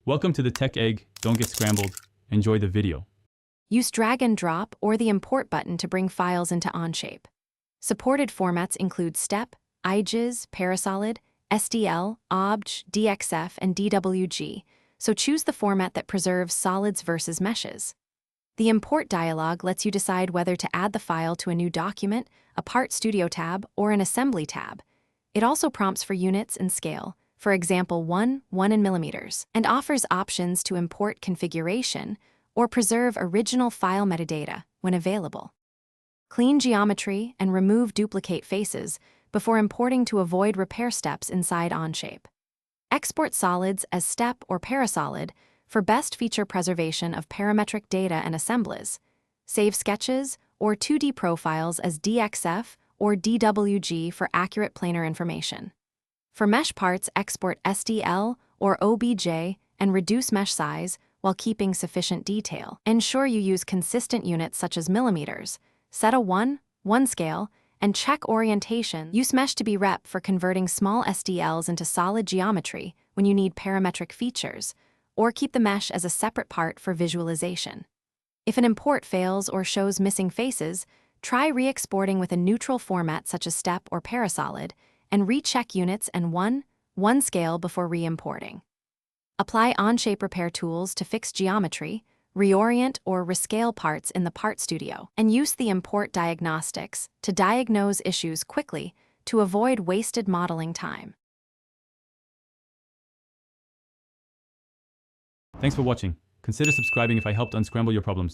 Welcome to the Tech Egg. Don't get scrambled. Enjoy the video. Use drag and drop or the import button to bring files into Onshape. Supported formats include STEP, IGIS, Parasolid, SDL, OBJ, DXF, and DWG, so choose the format that preserves solids versus meshes. The import dialog lets you decide whether to add the file to a new document, a Part Studio tab, or an assembly tab. It also prompts for units and scale, for example 1 in millimeters, and offers options to import configuration or preserve original file metadata when available. Clean geometry and remove duplicate faces before importing to avoid repair steps inside Onshape. Export solids as STEP or Parasolid for best feature preservation of parametric data and assemblies. Save sketches or 2D profiles as DXF or DWG for accurate planar information. For mesh parts, export SDL or OBJ and reduce mesh size while keeping sufficient detail. Ensure you use consistent units such as millimeters. Set a 1 scale, and check orientation. Use mesh to be rep for converting small SDLs into solid geometry when you need parametric features, or keep the mesh as a separate part for visualization. If an import fails or shows missing faces, try re-exporting with a neutral format such as STEP or Parasolid, and recheck units and 1 scale before re-importing. Apply Onshape repair tools to fix geometry, reorient or rescale parts in the Part Studio, and use the import diagnostics to diagnose issues quickly to avoid wasted modeling time. Thanks for watching. Consider subscribing if I helped unscramble your problems.